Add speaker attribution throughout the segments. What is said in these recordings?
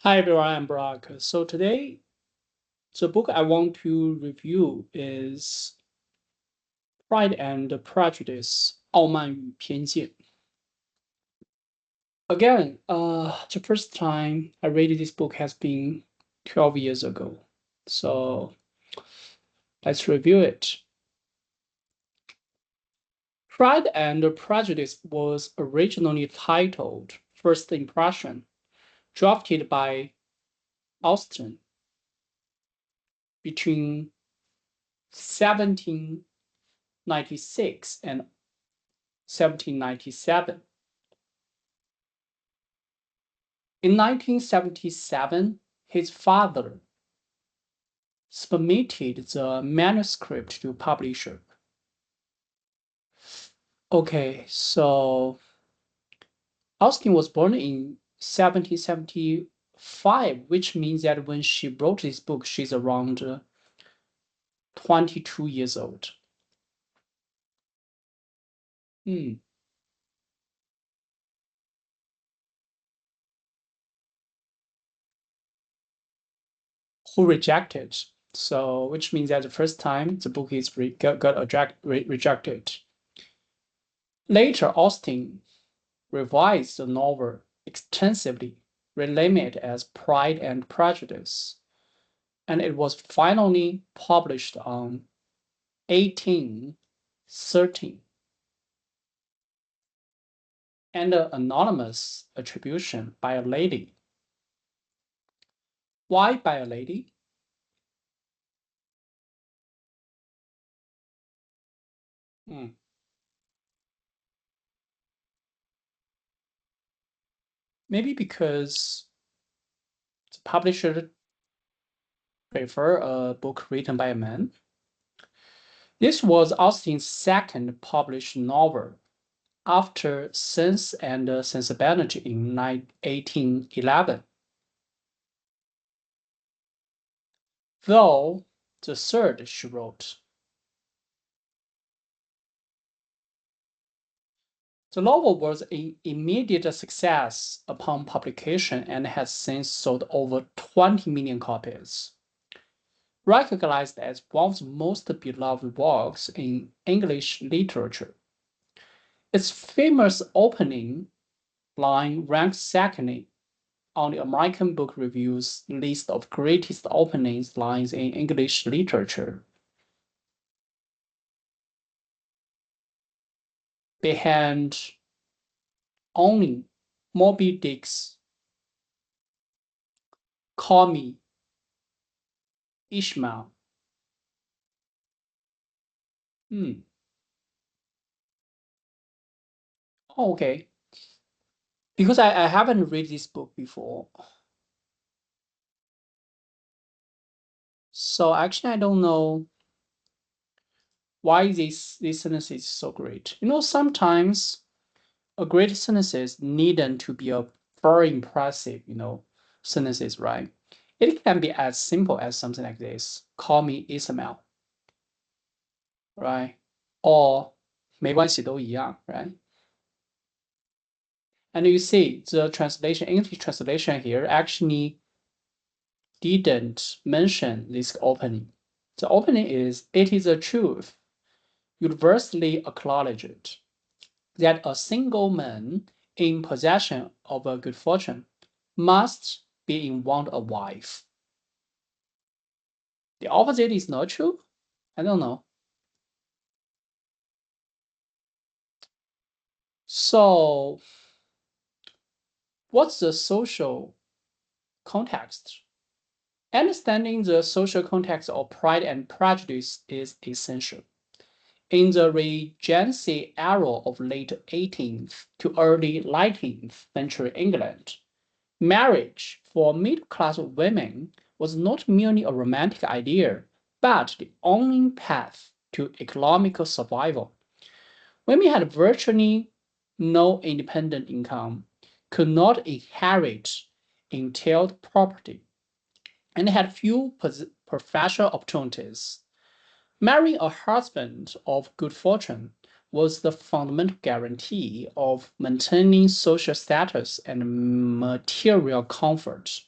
Speaker 1: Hi everyone, I'm Brock. So today, the book I want to review is Pride and Prejudice, 傲慢与偏见. Again, the first time I read this book has been 12 years ago. So let's review it. Pride and Prejudice was originally titled First Impression, drafted by Austen between 1796 and 1797. In 1977, his father submitted the manuscript to publisher. Okay, so Austen was born in 1775, which means that when she wrote this book, she's around 22 years old. Who rejected? So, which means that the first time the book is got rejected. Later, Austen revised the novel extensively, renaming it as Pride and Prejudice, and it was finally published on 1813. And an anonymous attribution by a lady. Why by a lady? Maybe because the publisher prefer a book written by a man. This was Austen's second published novel after Sense and Sensibility in 1811. Though the third she wrote. The novel was an immediate success upon publication and has since sold over 20 million copies. Recognized as one of the most beloved works in English literature. Its famous opening line ranks second on the American Book Review's list of greatest opening lines in English literature. Behind only Moby Dick's Call Me Ishmael. Oh, okay. Because I haven't read this book before. So actually I don't know why this sentence is so great. Sometimes a great sentences needn't to be a very impressive, sentences, right? It can be as simple as something like this. Call me Ismail, right? Or 没关系都一样, right? And you see the translation, English translation here actually didn't mention this opening. The opening is, it is a truth, universally acknowledged, that a single man in possession of a good fortune must be in want of a wife. The opposite is not true? I don't know. So, what's the social context? Understanding the social context of Pride and Prejudice is essential. In the Regency era of late 18th to early 19th century England, marriage for middle-class women was not merely a romantic idea, but the only path to economical survival. Women had virtually no independent income, could not inherit entailed property, and had few professional opportunities. Marrying a husband of good fortune was the fundamental guarantee of maintaining social status and material comfort.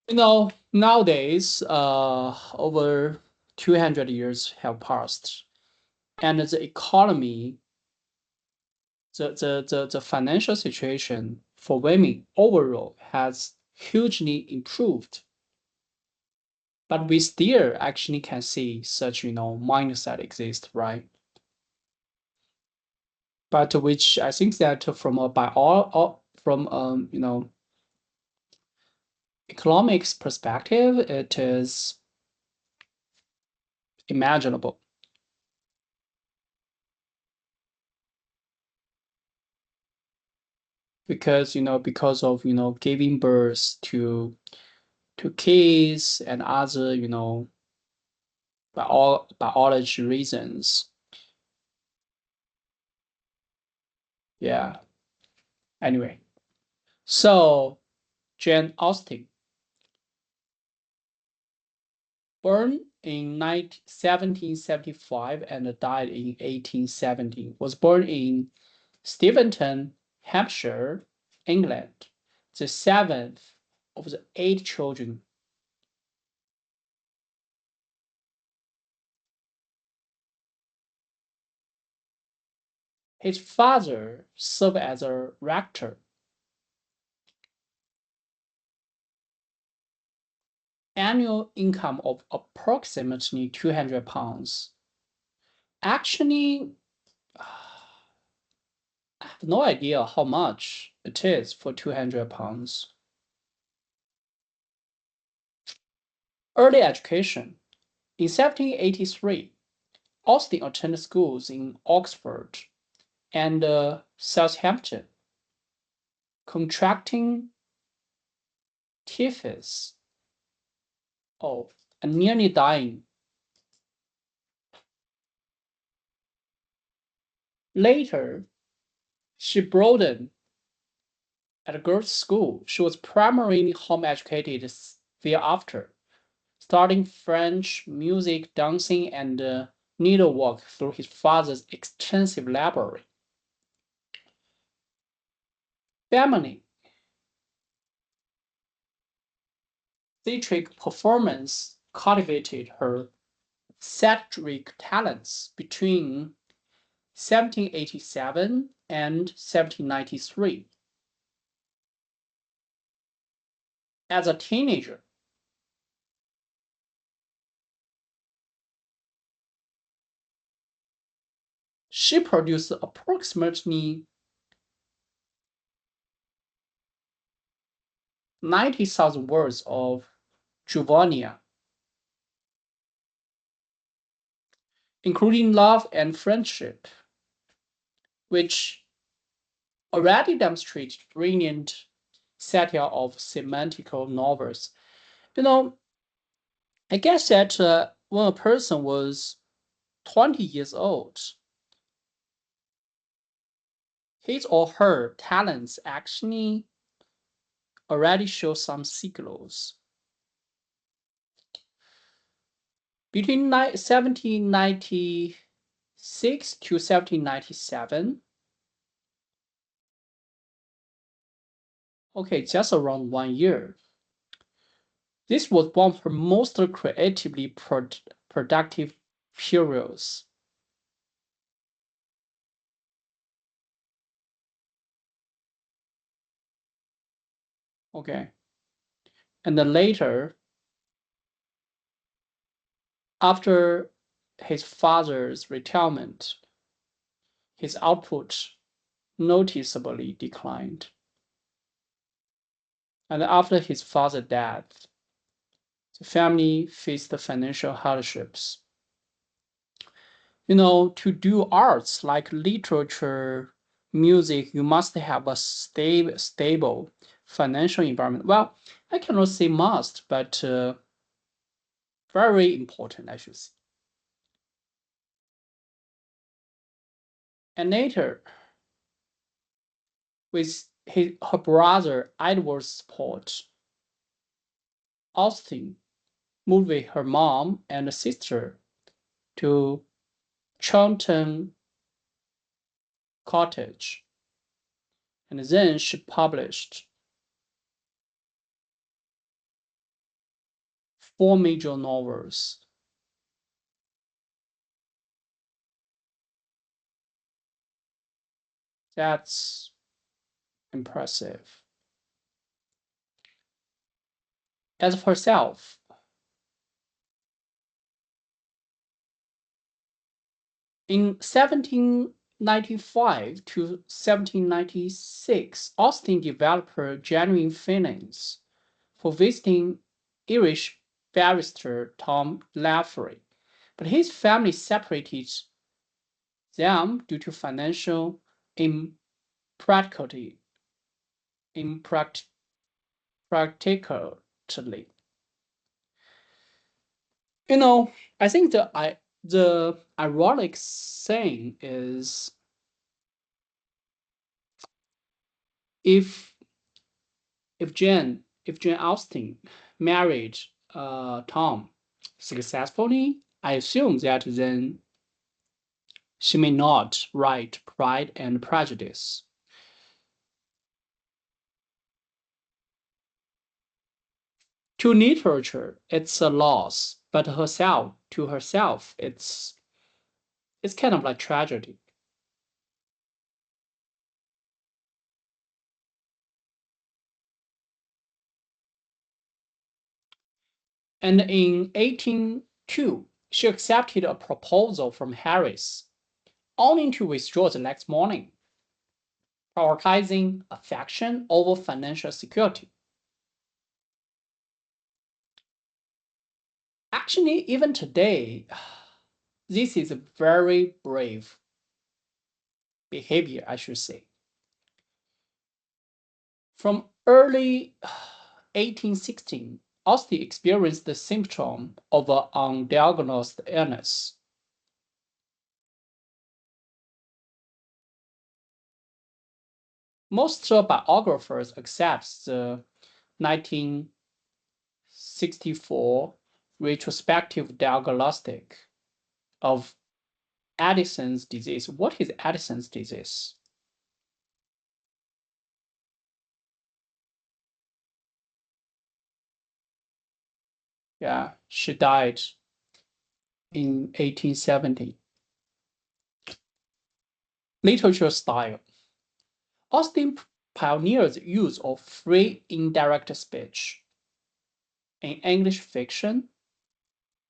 Speaker 1: Nowadays, over 200 years have passed, and the economy, the financial situation for women overall has hugely improved. But we still actually can see such, mindset exist, right? But which I think that from a by all from economics perspective, it is imaginable. Because of giving birth to kids and other biology reasons. Yeah. Anyway, so Jane Austen, born in 1775 and died in 1870, was born in Steventon, Hampshire, England, the seventh of the 8 children. His father served as a rector. Annual income of approximately £200. Actually, I have no idea how much it is for £200. Early education. In 1783, Austen attended schools in Oxford and Southampton, contracting typhus. Oh, and nearly dying. Later, she broadened at a girls' school. She was primarily home educated thereafter, studying French, music, dancing, and needlework through his father's extensive library. Family. Theatrical performance cultivated her theatric talents between 1787 and 1793. As a teenager, she produced approximately 90,000 words of Juvonia, including Love and Friendship, which already demonstrates brilliant satire of semantical novels. You know, I guess that when a person was 20 years old, his or her talents actually already show some signals. Between 1796 to 1797, okay, just around 1 year, this was one of her most creatively productive periods. Okay, and then later, after his father's retirement, his output noticeably declined. And after his father's death, the family faced financial hardships. To do arts like literature, music, you must have a stable financial environment. Well, I cannot say must, but very important, I should say. And later, with her brother Edward's support, Austen moved with her mom and sister to Charlton Cottage, and then she published 4 major novels. That's impressive. As for herself, in 1795 to 1796, Austen developed her genuine feelings for visiting Irish barrister Tom Laffery, but his family separated them due to financial impracticality. You know, I think the ironic thing is if Jane Austen married Tom successfully, I assume that then she may not write Pride and Prejudice. To literature, it's a loss, but to herself, it's kind of like tragedy. And in 1802, she accepted a proposal from Harris, only to withdraw the next morning, prioritizing affection over financial security. Actually, even today, this is a very brave behavior, I should say. From early 1816, Austen experienced the symptom of an undiagnosed illness. Most biographers accept the 1964 retrospective diagnostic of Addison's disease. What is Addison's disease? Yeah, she died in 1870. Literature style. Austen pioneered the use of free indirect speech. In English fiction,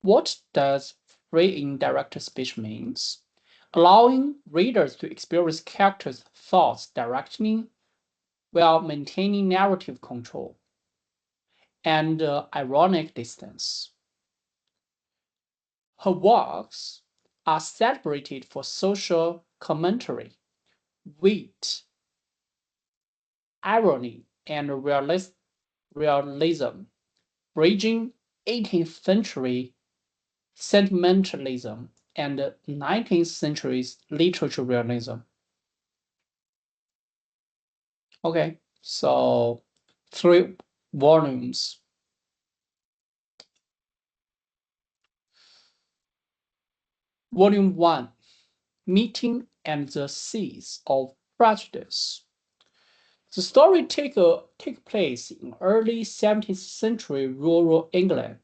Speaker 1: what does free indirect speech means? Allowing readers to experience characters' thoughts directly while maintaining narrative control and ironic distance. Her works are celebrated for social commentary, wit, irony, and realism, bridging 18th century sentimentalism and 19th century literature realism. Okay, so 3 volumes. Volume 1, Meeting and the Seeds of Prejudice. The story take place in early 17th century rural England.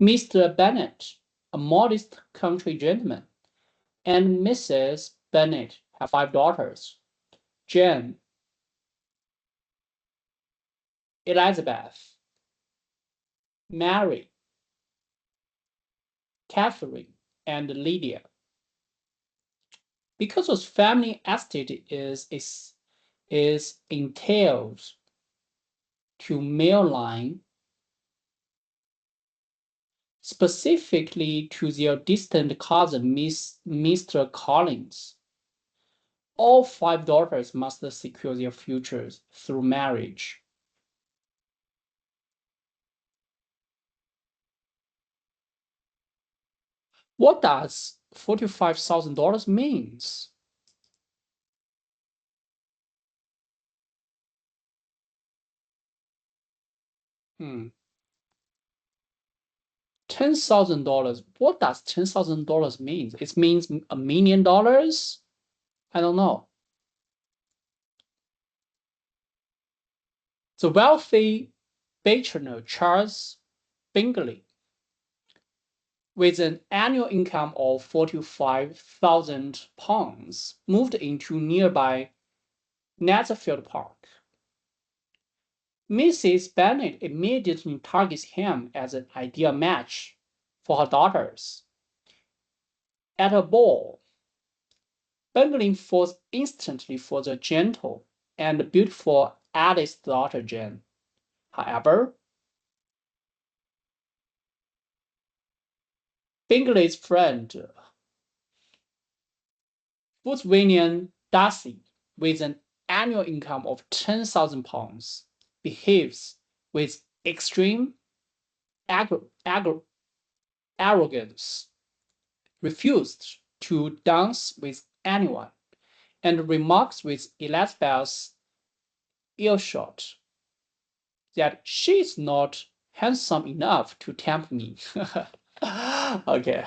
Speaker 1: Mr. Bennet, a modest country gentleman, and Mrs. Bennet have 5 daughters: Jane, Elizabeth, Mary, Catherine, and Lydia. Because the family estate is entailed to male line, specifically to their distant cousin, Mr. Collins. All 5 daughters must secure their futures through marriage. What does $45,000 means? $10,000. What does $10,000 mean? It means $1 million? I don't know. The wealthy bachelor Charles Bingley with an annual income of £45,000, moved into nearby Netherfield Park. Mrs. Bennet immediately targets him as an ideal match for her daughters. At a ball, Bentley falls instantly for the gentle and beautiful Alice's daughter Jane. However, Bingley's friend, Fitzwilliam Darcy, with an annual income of £10,000, behaves with extreme arrogance, refused to dance with anyone, and remarks with Elizabeth's earshot that she is not handsome enough to tempt me. Okay.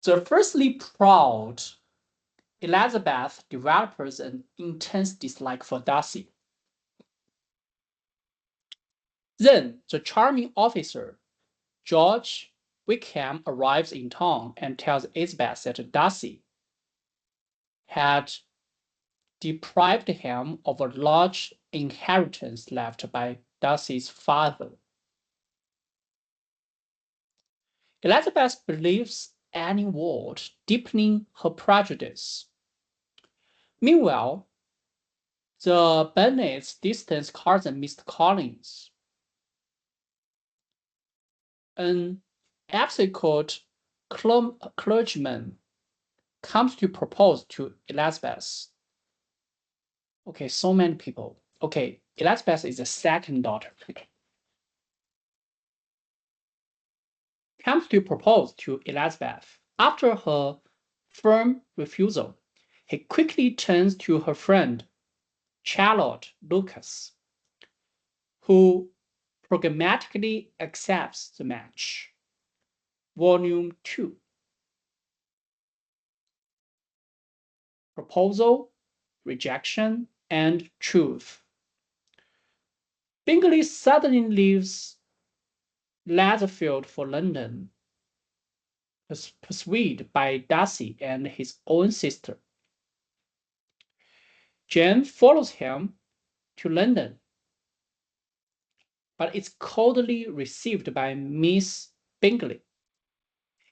Speaker 1: The firstly proud Elizabeth develops an intense dislike for Darcy. Then the charming officer, George Wickham, arrives in town and tells Elizabeth that Darcy had deprived him of a large inheritance left by Darcy's father. Elizabeth believes any word, deepening her prejudice. Meanwhile, the Bennet's distant cousin, Mr. Collins, an absent clergyman, comes to propose to Elizabeth. Okay, so many people. Okay, Elizabeth is the second daughter. Comes to propose to Elizabeth. After her firm refusal, he quickly turns to her friend, Charlotte Lucas, who pragmatically accepts the match. Volume 2. Proposal, Rejection, and Truth. Bingley suddenly leaves Netherfield for London, persuaded by Darcy and his own sister. Jane follows him to London, but is coldly received by Miss Bingley.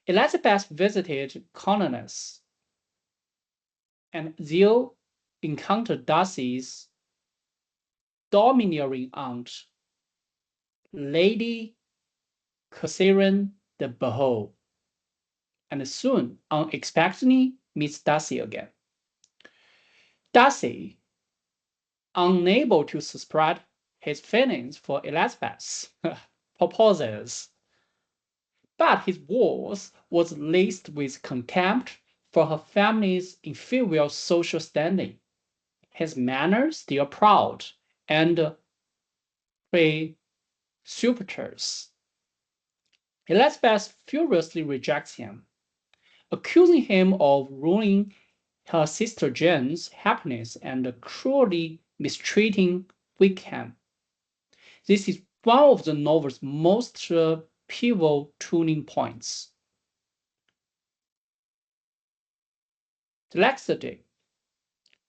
Speaker 1: Elizabeth visited Colonels and there encountered Darcy's domineering aunt, Lady Catherine de Bohol, and soon, unexpectedly, meets Darcy again. Darcy, unable to suppress his feelings for Elizabeth, proposes, but his words was laced with contempt for her family's inferior social standing. His manner still proud and precipitous. Elizabeth furiously rejects him, accusing him of ruining her sister Jane's happiness and cruelly mistreating Wickham. This is one of the novel's most pivotal turning points. The next day,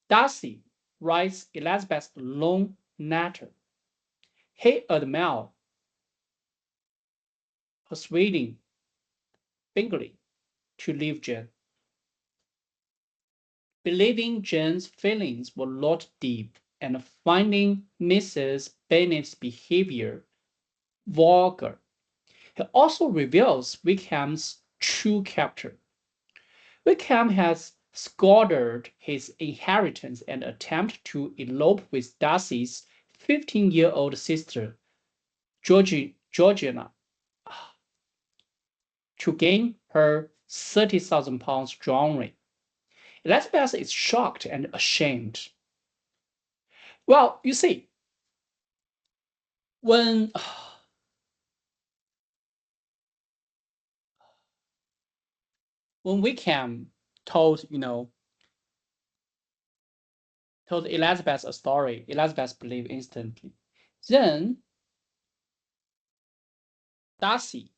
Speaker 1: Darcy writes Elizabeth a long letter. He admires persuading Bingley to leave Jane. Believing Jane's feelings were not deep and finding Mrs. Bennet's behavior vulgar, he also reveals Wickham's true character. Wickham has squandered his inheritance and attempted to elope with Darcy's 15-year-old sister, Georgiana, to gain her £30,000 dowry. Elizabeth is shocked and ashamed. Well, you see, when Wickham told Elizabeth a story, Elizabeth believed instantly. Then Darcy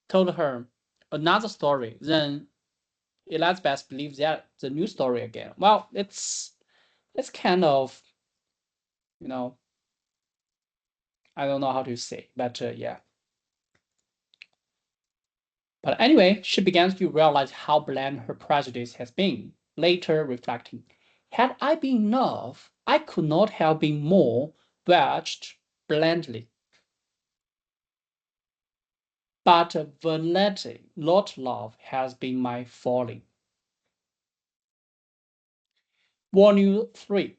Speaker 1: told her another story, then Elizabeth believes that the new story again. Well, it's kind of, you know, I don't know how to say, but yeah. But anyway, she begins to realize how bland her prejudice has been, later reflecting, had I been in love, I could not have been more wedged blandly. But vanity, not love, has been my folly. Volume 3,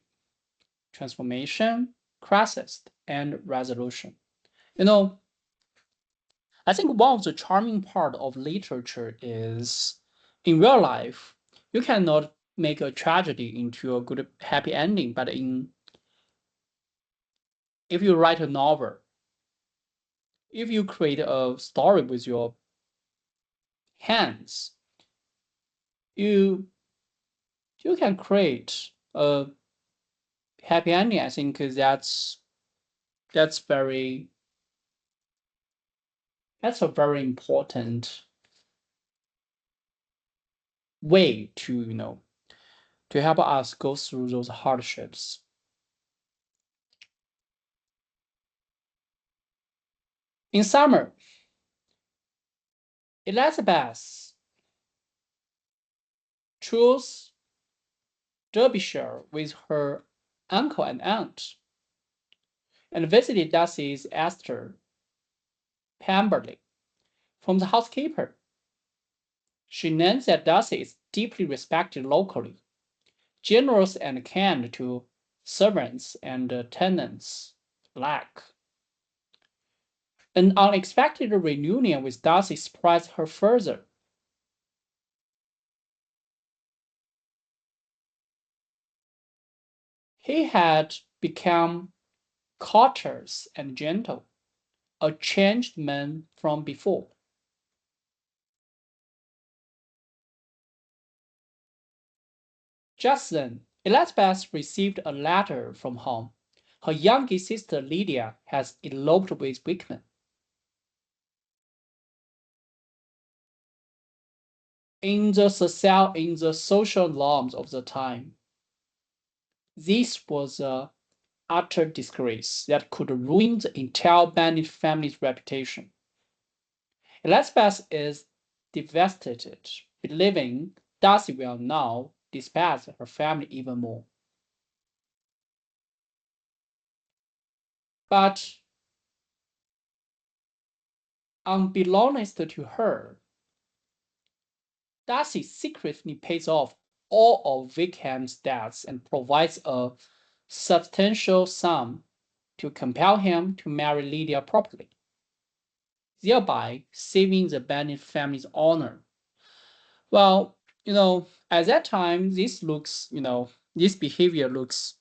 Speaker 1: Transformation, Crisis, and Resolution. I think one of the charming part of literature is, in real life, you cannot make a tragedy into a good happy ending, but if you write a novel, if you create a story with your hands, you can create a happy ending. I think that's a very important way to to help us go through those hardships. In summer, Elizabeth chose Derbyshire with her uncle and aunt and visited Darcy's Esther Pemberley from the housekeeper. She learned that Darcy is deeply respected locally, generous and kind to servants and tenants alike. An unexpected reunion with Darcy surprised her further. He had become courteous and gentle, a changed man from before. Just then, Elizabeth received a letter from home. Her youngest sister Lydia has eloped with Wickman. In the social norms of the time, this was a utter disgrace that could ruin the entire Bennet family's reputation. Elizabeth is devastated, believing Darcy will now despise her family even more. But unbeknownst to her, Darcy secretly pays off all of Wickham's debts and provides a substantial sum to compel him to marry Lydia properly, thereby saving the Bennet family's honor. Well, at that time, this behavior looks,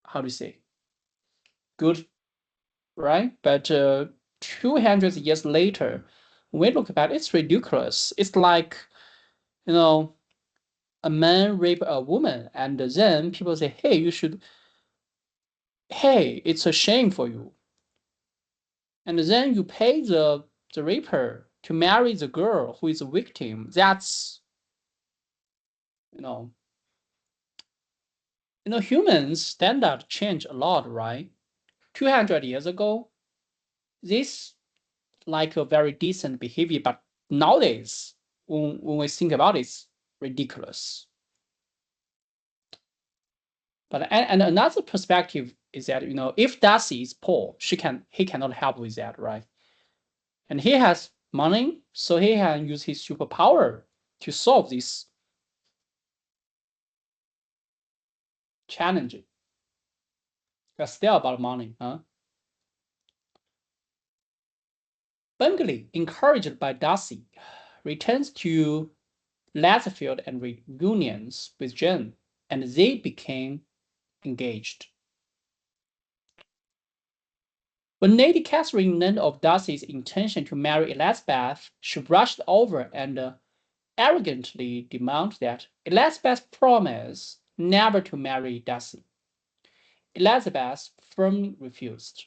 Speaker 1: how do you say, good, right? But 200 years later, when we look back, it's ridiculous. It's like, a man rape a woman, and then people say, hey, it's a shame for you. And then you pay the raper to marry the girl who is a victim. That's, humans standard change a lot, right? 200 years ago, this like a very decent behavior, but nowadays, when we think about it, it's ridiculous. But and another perspective is that if Darcy is poor, he cannot help with that, right? And he has money, so he can use his superpower to solve this challenge. It's still about money, huh? Bingley, encouraged by Darcy, returns to Letherfield and reunions with Jane, and they became engaged. When Lady Catherine learned of Darcy's intention to marry Elizabeth, she rushed over and arrogantly demanded that Elizabeth promise never to marry Darcy. Elizabeth firmly refused.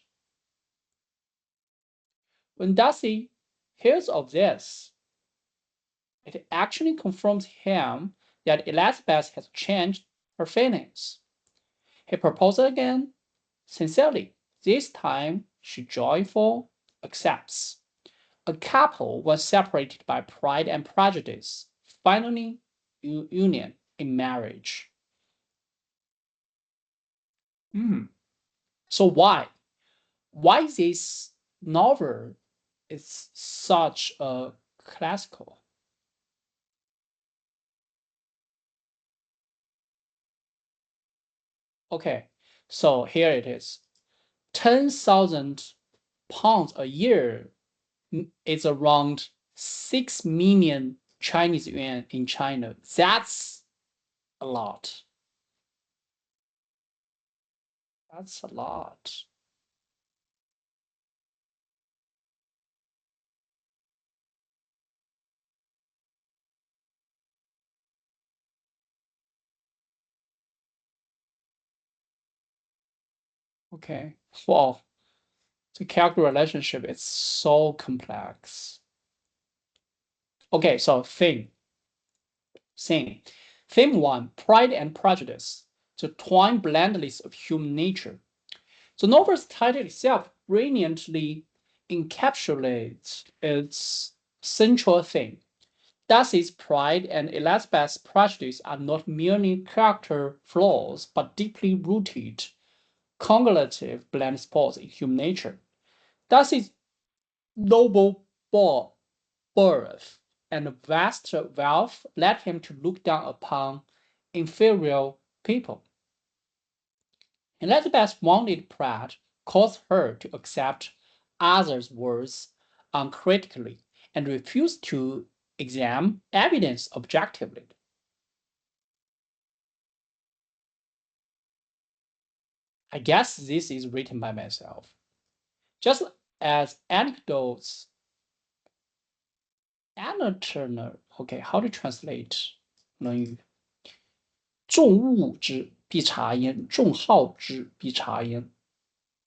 Speaker 1: When Darcy hears of this, it actually confirms him that Elizabeth has changed her feelings. He proposes again, sincerely. This time, she joyfully accepts. A couple was separated by pride and prejudice, finally union in marriage. So why? Why this novel is such a classical? Okay, so here it is. 10,000 pounds a year is around 6 million Chinese yuan in China. That's a lot. That's a lot. Okay. Wow. The character relationship is so complex. Okay, so theme. Theme 1, Pride and Prejudice, the twin blendness of human nature. The novel's title itself brilliantly encapsulates its central theme. Darcy's pride and Elizabeth's prejudice are not merely character flaws, but deeply rooted, cumulative blind spots in human nature. Darcy's noble birth and vast wealth led him to look down upon inferior people. Elizabeth's wounded pride caused her to accept others' words uncritically and refuse to examine evidence objectively. I guess this is written by myself. Just as anecdotes, okay, how to translate 论语？众恶之必察焉，众好之必察焉。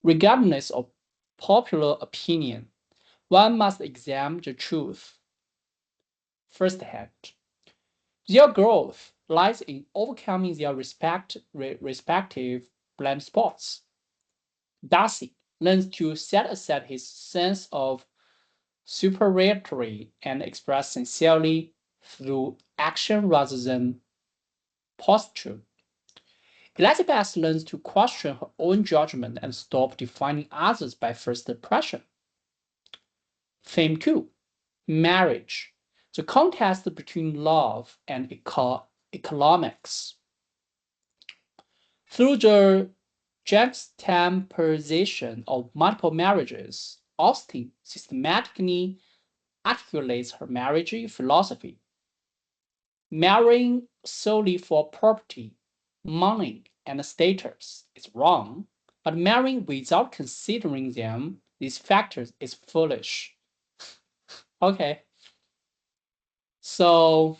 Speaker 1: Regardless of popular opinion, one must examine the truth firsthand. Their growth lies in overcoming their respective blind spots. Darcy learns to set aside his sense of superiority and express sincerely through action rather than posture. Elizabeth learns to question her own judgment and stop defining others by first impression. Theme 2, Marriage, the contest between love and economics. Through the juxtaposition of multiple marriages, Austen systematically articulates her marriage philosophy. Marrying solely for property, money, and status is wrong, but marrying without considering these factors, is foolish. Okay. So,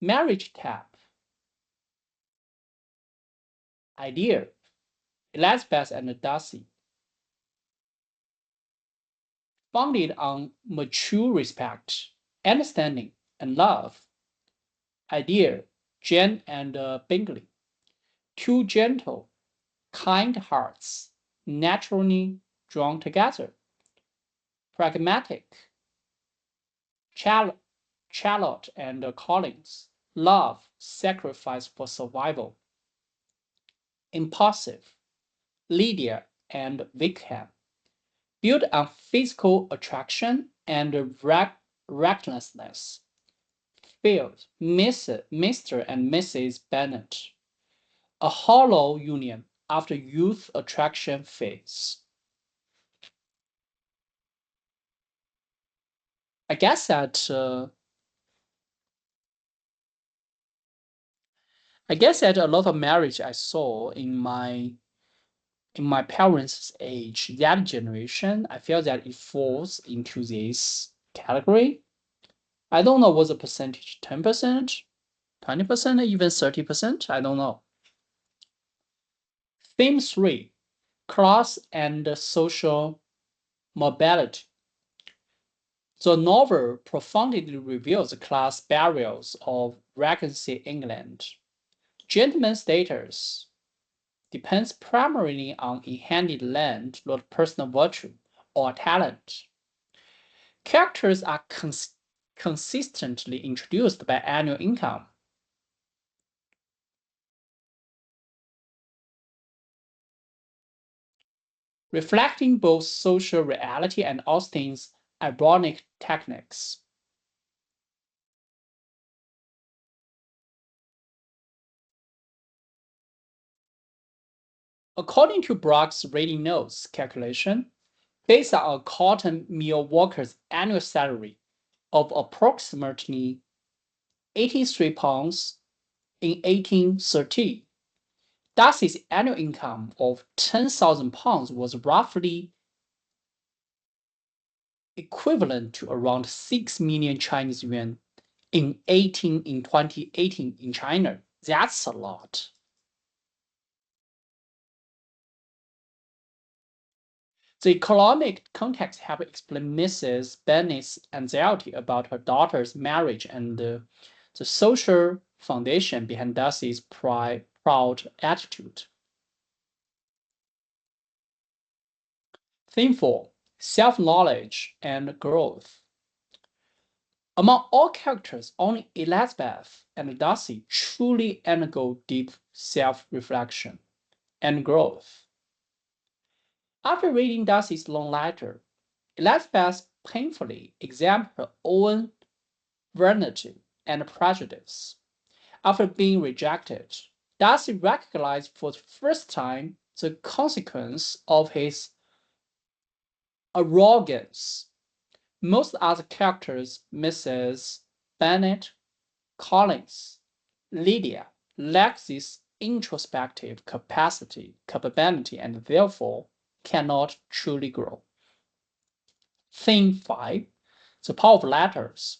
Speaker 1: marriage tab. Idea, Elizabeth and Darcy. Founded on mature respect, understanding, and love. Idea, Jane and Bingley. Two gentle, kind hearts, naturally drawn together. Pragmatic, Charlotte and Collins. Love, sacrifice for survival. Impulsive, Lydia and Wickham. Built on physical attraction and recklessness. Field, Mr. and Mrs. Bennet. A hollow union after youth attraction fades. I guess that a lot of marriage I saw in my parents' age, that generation, I feel that it falls into this category. I don't know what's the percentage, 10%, 20%, even 30%, I don't know. Theme 3, class and social mobility. The novel profoundly reveals the class barriers of Regency England. Gentleman's status depends primarily on inherited land, not personal virtue or talent. Characters are consistently introduced by annual income. Reflecting both social reality and Austen's ironic techniques. According to Brock's reading notes calculation, based on a cotton mill worker's annual salary of approximately £83 in 1830, Darcy's annual income of £10,000 was roughly equivalent to around 6 million Chinese yuan in 2018 in China. That's a lot. The economic context helps explain Mrs. Bennet's anxiety about her daughter's marriage and the social foundation behind Darcy's proud attitude. Theme 4. Self-knowledge and growth. Among all characters, only Elizabeth and Darcy truly undergo deep self-reflection and growth. After reading Darcy's long letter, Elizabeth painfully examined her own vanity and prejudice. After being rejected, Darcy recognized for the first time the consequence of his arrogance. Most other characters, Mrs. Bennet, Collins, Lydia, lack this introspective capability, and therefore cannot truly grow. Theme 5. The power of letters.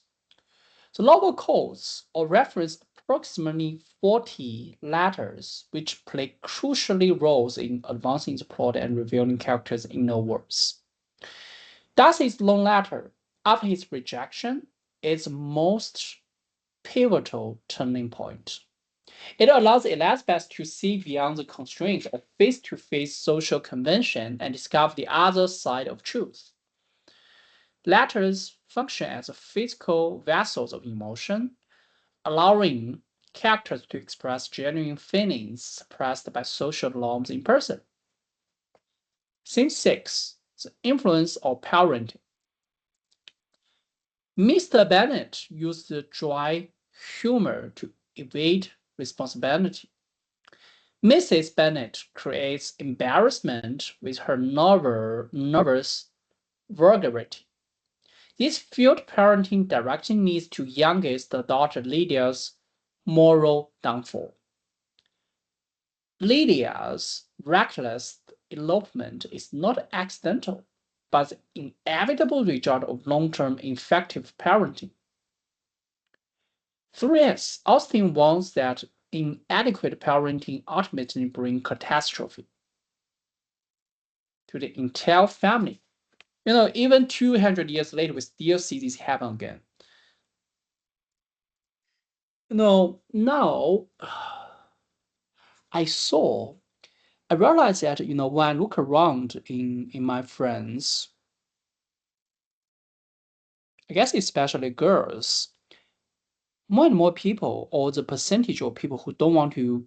Speaker 1: The novel quotes or references approximately 40 letters, which play crucial roles in advancing the plot and revealing characters' inner worlds. Darcy's long letter, after his rejection, is the most pivotal turning point. It allows Elizabeth to see beyond the constraints of face-to-face social convention and discover the other side of truth. Letters function as physical vessels of emotion, allowing characters to express genuine feelings suppressed by social norms in person. Theme 6. The influence of parenting. Mr. Bennet used dry humor to evade responsibility. Mrs. Bennet creates embarrassment with her nervous vulgarity. This field parenting directly leads to youngest daughter Lydia's moral downfall. Lydia's reckless elopement is not accidental, but the inevitable result of long-term effective parenting. 3S, Austen warns that inadequate parenting ultimately brings catastrophe to the entire family. Even 200 years later, we still see this happen again. Now I realized that, when I look around in my friends, I guess especially girls, more and more people, or the percentage of people who don't want to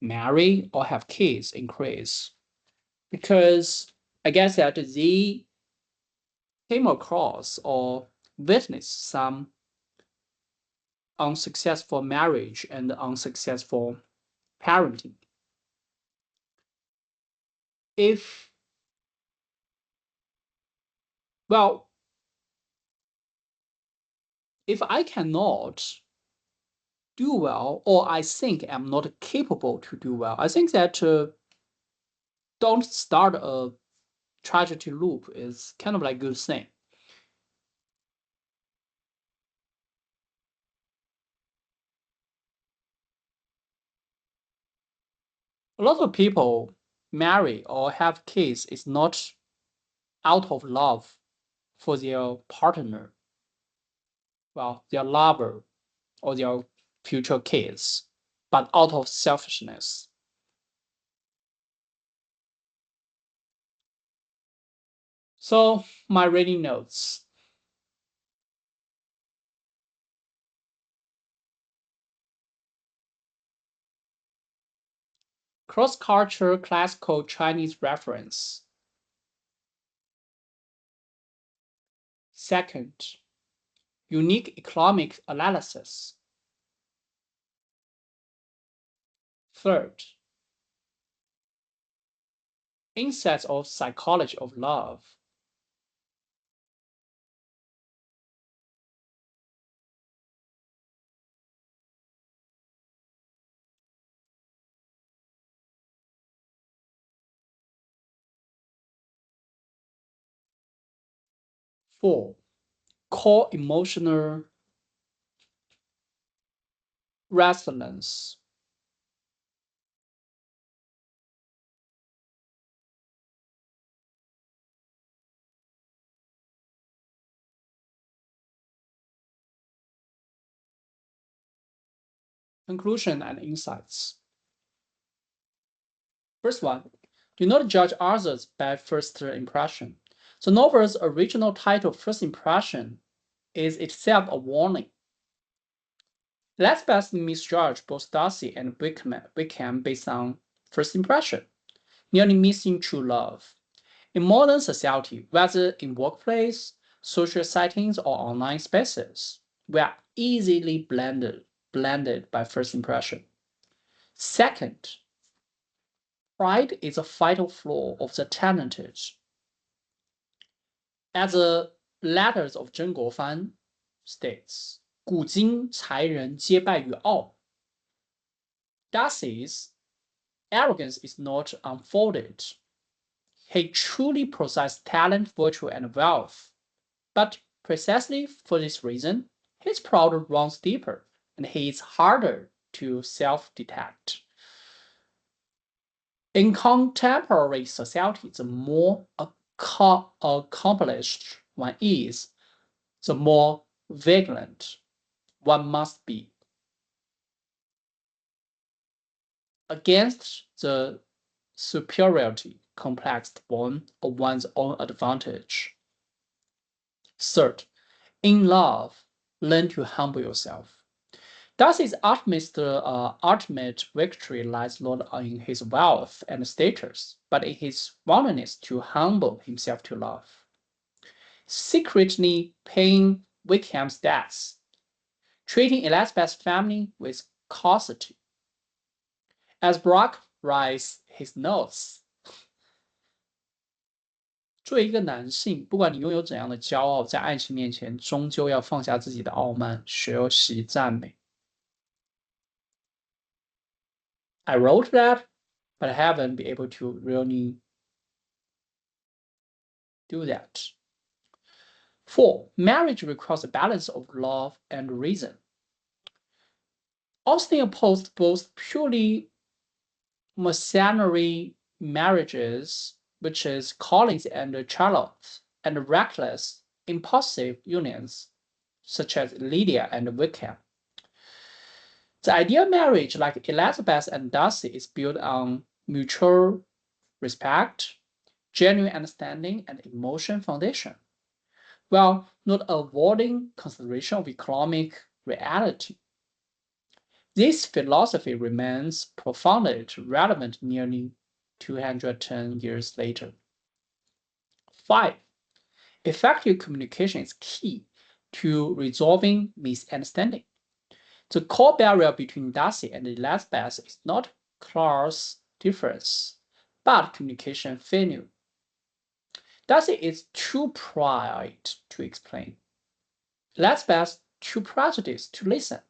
Speaker 1: marry or have kids increase. Because I guess that they came across or witnessed some unsuccessful marriage and unsuccessful parenting. If I cannot do well, or I think I'm not capable to do well, I think that don't start a tragedy loop is kind of like a good thing. A lot of people marry or have kids is not out of love for their partner, well, their lover or their future kids, but out of selfishness. So, my reading notes. Cross-culture classical Chinese reference. Second, unique economic analysis. Third, insights of psychology of love. Four, core emotional resonance. Conclusion and insights. First one, do not judge others by first impression. The novel's original title, First Impression, is itself a warning. Elizabeth misjudged both Darcy and Wickham based on first impression, nearly missing true love. In modern society, whether in workplace, social settings, or online spaces, we are easily blended by first impression. Second, pride is a fatal flaw of the talented. As the letters of 曾国藩 states, 古今才人皆败于傲. Darcy's arrogance is not unfounded. He truly possesses talent, virtue, and wealth. But precisely for this reason, his pride runs deeper, and he is harder to self-detect. In contemporary society, the more accomplished one is, the more vigilant one must be against the superiority complex born of one's own advantage. Third, in love, learn to humble yourself. Darcy's ultimate victory lies not in his wealth and status, but in his willingness to humble himself to love. Secretly paying Wickham's debts, treating Elizabeth's family with causticity. As Brock writes his notes, 作为一个男性，不管你拥有怎样的骄傲，在爱情面前，终究要放下自己的傲慢，学习赞美。I wrote that, but I haven't been able to really do that. 4. Marriage requires a balance of love and reason. Austin opposed both purely mercenary marriages, which is Collins and Charlotte, and reckless, impulsive unions, such as Lydia and Wickham. The ideal marriage, like Elizabeth and Darcy, is built on mutual respect, genuine understanding, and emotion foundation, while not avoiding consideration of economic reality. This philosophy remains profoundly relevant nearly 210 years later. 5. Effective communication is key to resolving misunderstanding. The core barrier between Darcy and Elizabeth is not class difference, but communication failure. Darcy is too pride to explain. Elizabeth too prejudice to listen.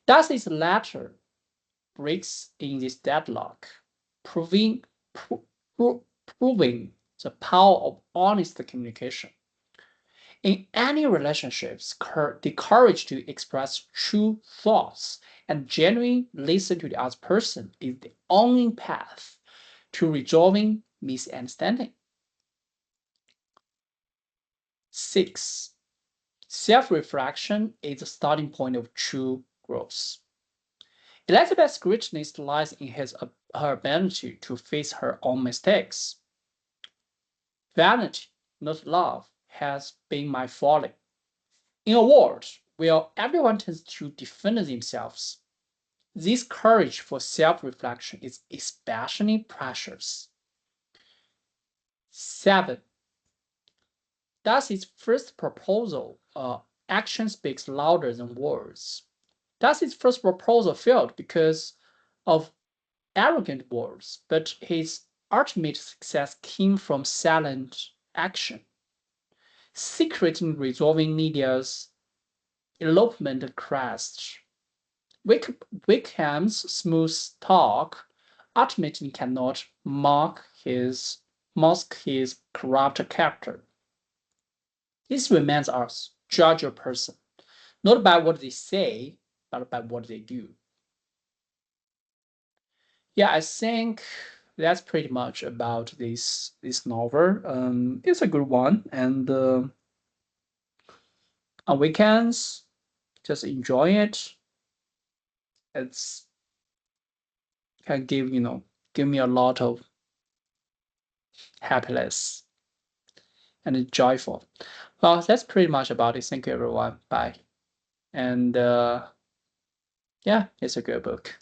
Speaker 1: Darcy's letter breaks in this deadlock, proving the power of honest communication. In any relationships, the courage to express true thoughts and genuinely listen to the other person is the only path to resolving misunderstanding. 6. Self-reflection is the starting point of true growth. Elizabeth's greatness lies in her ability to face her own mistakes. Vanity, not love, has been my folly. In a world where everyone tends to defend themselves, this courage for self-reflection is especially precious. 7. Darcy's first proposal, action speaks louder than words. Darcy's first proposal failed because of arrogant words, but his ultimate success came from silent action. Secretly resolving Lydia's elopement crashed. Wickham's smooth talk ultimately cannot mask his corrupt character. This reminds us judge a person, not by what they say, but by what they do. Yeah, I think that's pretty much about this novel. It's a good one, and on weekends, just enjoy it. It's can give me a lot of happiness and joyful. Well, that's pretty much about it. Thank you, everyone. Bye. And yeah, it's a good book.